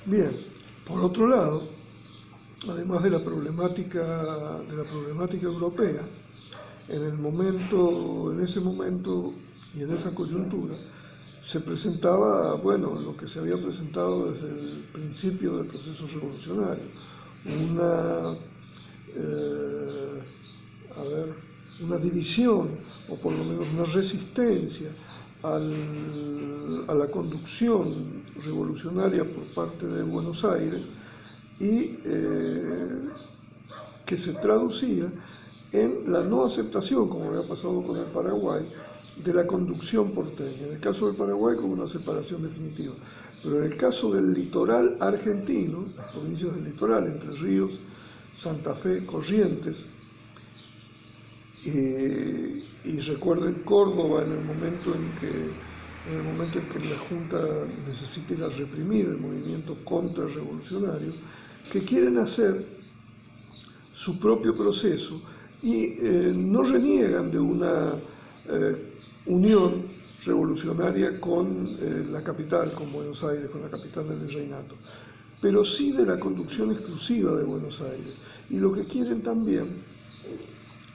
Bien, por otro lado, además de la problemática europea, en ese momento y en esa coyuntura, se presentaba, bueno, lo que se había presentado desde el principio del proceso revolucionario, una, eh, una división, o por lo menos una resistencia a la conducción revolucionaria por parte de Buenos Aires y que se traducía en la no aceptación, como había pasado con el Paraguay, de la conducción porteña. En el caso del Paraguay, con una separación definitiva. Pero en el caso del litoral argentino, las provincias del litoral, Entre Ríos, Santa Fe, Corrientes, y recuerden Córdoba en el momento en que la Junta necesita ir a reprimir el movimiento contrarrevolucionario, que quieren hacer su propio proceso y no reniegan de una unión revolucionaria con la capital, con Buenos Aires, con la capital del virreinato, pero sí de la conducción exclusiva de Buenos Aires. Y lo que quieren también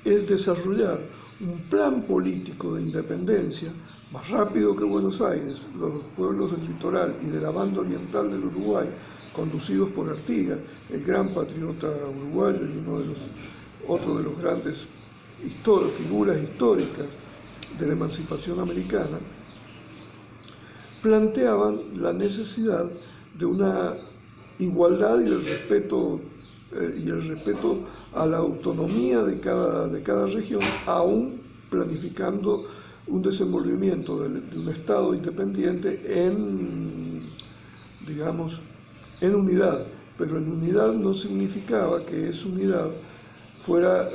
es desarrollar un plan político de independencia más rápido que Buenos Aires. Los pueblos del litoral y de la banda oriental del Uruguay, conducidos por Artigas, el gran patriota uruguayo y otro de los grandes figuras históricas de la emancipación americana, planteaban la necesidad de una igualdad y el respeto a la autonomía de cada región, aún planificando un desenvolvimiento de un Estado independiente en unidad, pero en unidad no significaba que esa unidad fuera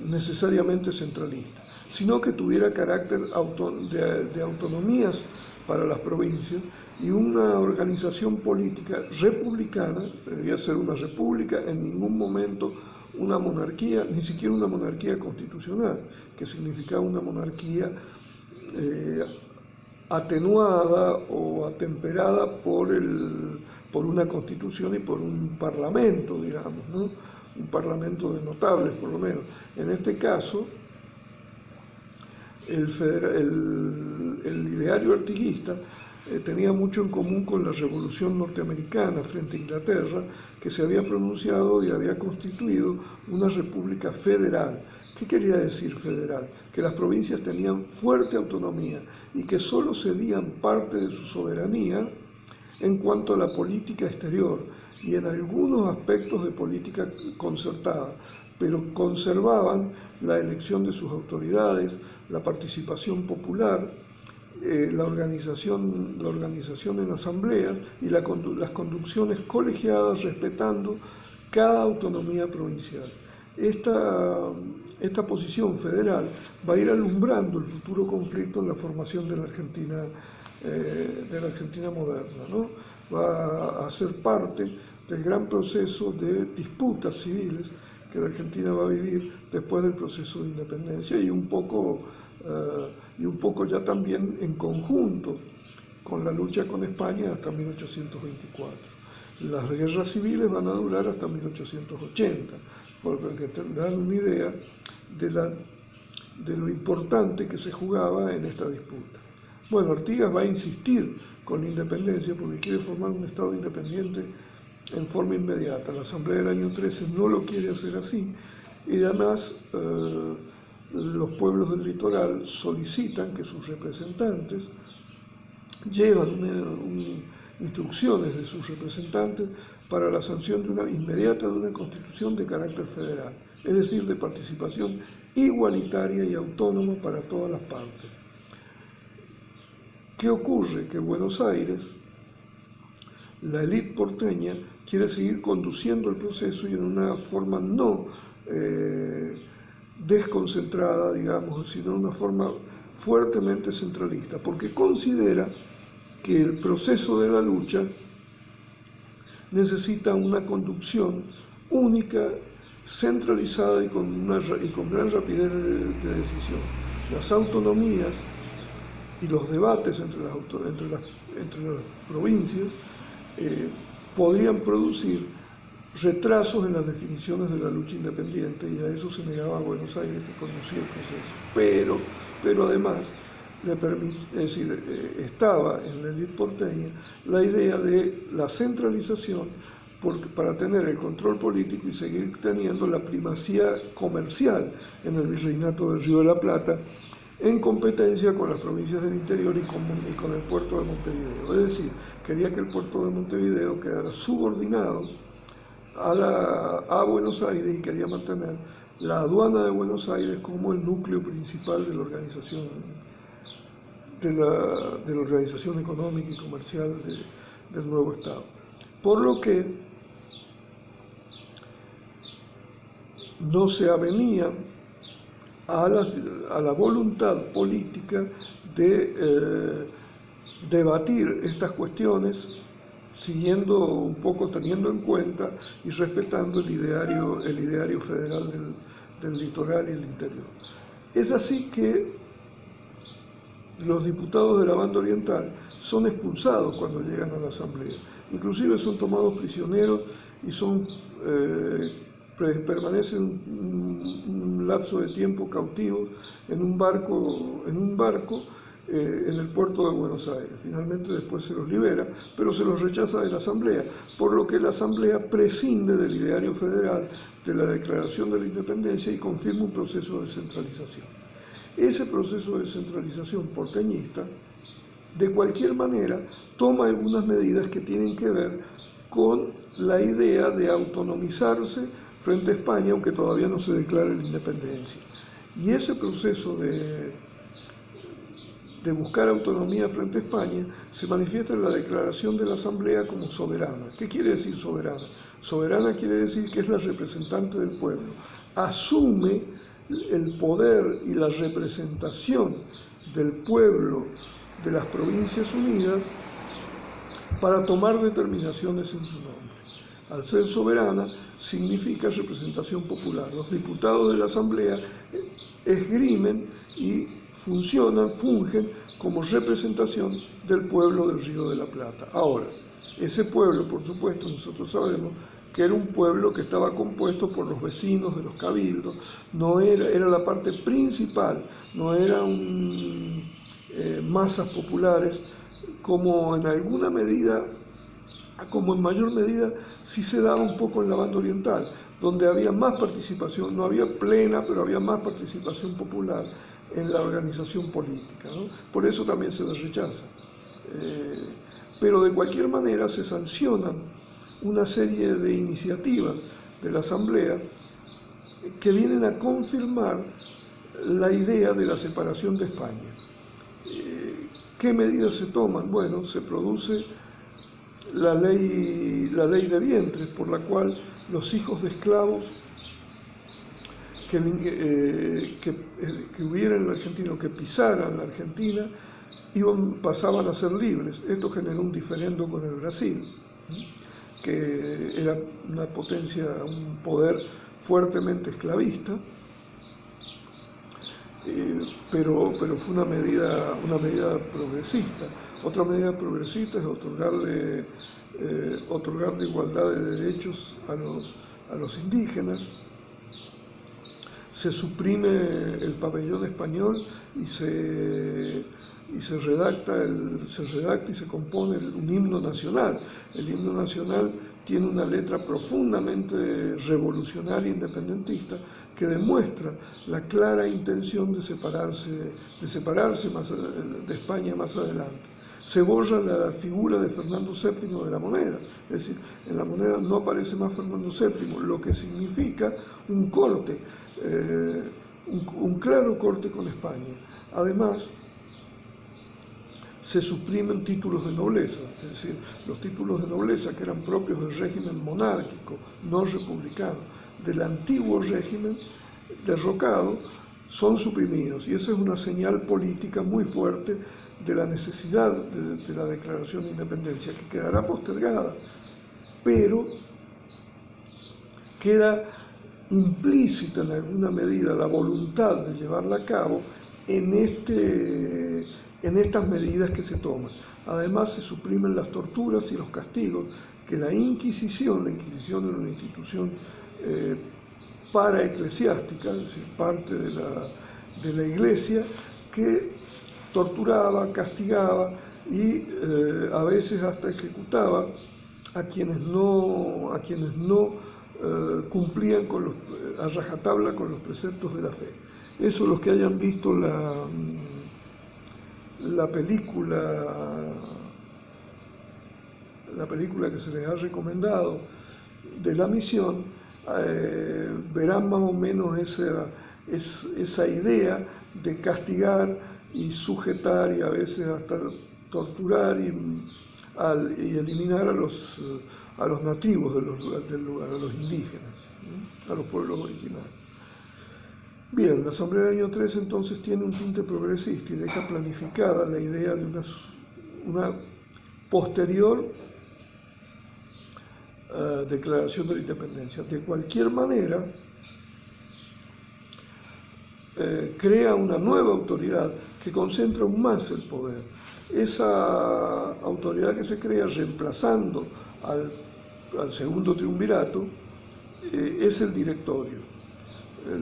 necesariamente centralista, sino que tuviera carácter de autonomías para las provincias y una organización política republicana. Debía ser una república, en ningún momento una monarquía, ni siquiera una monarquía constitucional, que significaba una monarquía atenuada o atemperada por una constitución y por un parlamento, digamos, ¿no? Un parlamento de notables, por lo menos. En este caso, el ideario artiguista tenía mucho en común con la Revolución Norteamericana frente a Inglaterra, que se había pronunciado y había constituido una república federal. ¿Qué quería decir federal? Que las provincias tenían fuerte autonomía y que solo cedían parte de su soberanía en cuanto a la política exterior y en algunos aspectos de política concertada, pero conservaban la elección de sus autoridades, la participación popular, la organización en asambleas y las conducciones colegiadas, respetando cada autonomía provincial. Esta posición federal va a ir alumbrando el futuro conflicto en la formación de la Argentina moderna, ¿no? Va a ser parte del gran proceso de disputas civiles que la Argentina va a vivir después del proceso de independencia y un poco ya también en conjunto con la lucha con España hasta 1824. Las guerras civiles van a durar hasta 1880, porque tendrán una idea de lo importante que se jugaba en esta disputa. Bueno, Artigas va a insistir con la independencia porque quiere formar un Estado independiente en forma inmediata. La Asamblea del año 13 no lo quiere hacer así y además los pueblos del litoral solicitan que sus representantes llevan instrucciones de sus representantes para la sanción inmediata de una constitución de carácter federal, es decir, de participación igualitaria y autónoma para todas las partes. ¿Qué ocurre? Que Buenos Aires, la élite porteña, quiere seguir conduciendo el proceso y en una forma no desconcentrada, digamos, sino en una forma fuertemente centralista, porque considera que el proceso de la lucha necesita una conducción única, centralizada y con gran rapidez de decisión. Las autonomías y los debates entre las provincias podrían producir retrasos en las definiciones de la lucha independiente, y a eso se negaba a Buenos Aires, que conducía el proceso. Pero además, estaba en la élite porteña la idea de la centralización para tener el control político y seguir teniendo la primacía comercial en el virreinato del Río de la Plata, en competencia con las provincias del interior y con el puerto de Montevideo. Es decir, quería que el puerto de Montevideo quedara subordinado a Buenos Aires, y quería mantener la aduana de Buenos Aires como el núcleo principal de la organización económica y comercial del nuevo Estado. Por lo que no se avenía a la voluntad política de debatir estas cuestiones, siguiendo un poco, teniendo en cuenta y respetando el ideario federal del litoral y el interior. Es así que los diputados de la banda oriental son expulsados cuando llegan a la asamblea, inclusive son tomados prisioneros y permanecen un lapso de tiempo cautivos en un barco en el puerto de Buenos Aires. Finalmente después se los libera, pero se los rechaza de la asamblea, por lo que la asamblea prescinde del ideario federal, de la declaración de la independencia, y confirma un proceso de centralización. Ese proceso de centralización porteñista, de cualquier manera, toma algunas medidas que tienen que ver con la idea de autonomizarse frente a España, aunque todavía no se declare la independencia. Y ese proceso de buscar autonomía frente a España se manifiesta en la declaración de la Asamblea como soberana. ¿Qué quiere decir soberana? Soberana quiere decir que es la representante del pueblo. Asume el poder y la representación del pueblo de las Provincias Unidas para tomar determinaciones en su nombre. Al ser soberana, significa representación popular. Los diputados de la Asamblea esgrimen y fungen como representación del pueblo del Río de la Plata. Ahora, ese pueblo, por supuesto, nosotros sabemos que era un pueblo que estaba compuesto por los vecinos de los cabildos, era la parte principal, no eran masas populares, como en mayor medida sí se daba un poco en la banda oriental, donde había más participación, no había plena, pero había más participación popular en la organización política, ¿no? Por eso también se les rechaza. Pero de cualquier manera se sancionan una serie de iniciativas de la Asamblea que vienen a confirmar la idea de la separación de España. ¿Qué medidas se toman? Bueno, se produce la ley de vientres, por la cual los hijos de esclavos que hubiera en la Argentina, o que pisaran la Argentina, pasaban a ser libres. Esto generó un diferendo con el Brasil, que era una potencia, un poder fuertemente esclavista, pero fue una medida progresista. Otra medida progresista es otorgarle igualdad de derechos a los indígenas. Se suprime el pabellón español y se redacta y se compone un himno nacional. El himno nacional tiene una letra profundamente revolucionaria e independentista que demuestra la clara intención de separarse de España más adelante. Se borra la figura de Fernando VII de la moneda, es decir, en la moneda no aparece más Fernando VII, lo que significa un corte, un claro corte con España. Además, se suprimen títulos de nobleza, es decir, los títulos de nobleza que eran propios del régimen monárquico, no republicano, del antiguo régimen derrocado, son suprimidos, y esa es una señal política muy fuerte de la necesidad de la declaración de independencia, que quedará postergada, pero queda implícita en alguna medida la voluntad de llevarla a cabo en estas medidas que se toman. Además, se suprimen las torturas y los castigos que la Inquisición era una institución paraeclesiástica, es decir, parte de la Iglesia, que torturaba, castigaba y a veces hasta ejecutaba a quienes no cumplían a rajatabla con los preceptos de la fe. Eso, los que hayan visto la película que se les ha recomendado de La Misión, verán más o menos esa idea de castigar y sujetar y a veces hasta torturar y eliminar a los nativos del lugar, a los indígenas, ¿no? A los pueblos originarios. Bien, la Asamblea del año 3 entonces tiene un tinte progresista y deja planificada la idea de una posterior declaración de la independencia. De cualquier manera, crea una nueva autoridad que concentra aún más el poder. Esa autoridad que se crea, reemplazando al segundo triunvirato, es el directorio.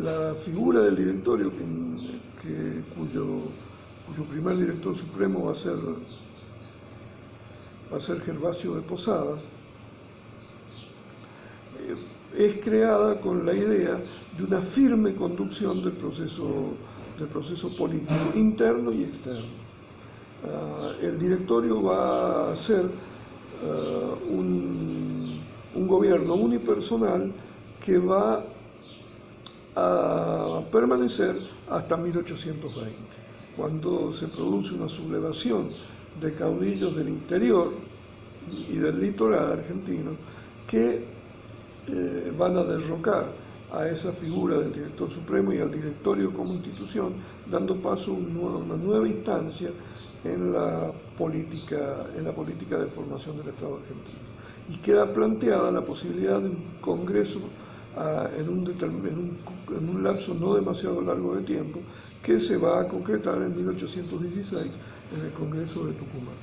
La figura del directorio, cuyo primer director supremo va a ser Gervasio de Posadas, es creada con la idea de una firme conducción del proceso político, interno y externo. El directorio va a ser un gobierno unipersonal que va a permanecer hasta 1820, cuando se produce una sublevación de caudillos del interior y del litoral argentino que van a derrocar a esa figura del director supremo y al directorio como institución, dando paso a una nueva instancia en la política de formación del Estado argentino. Y queda planteada la posibilidad de un Congreso en un lapso no demasiado largo de tiempo, que se va a concretar en 1816 en el Congreso de Tucumán.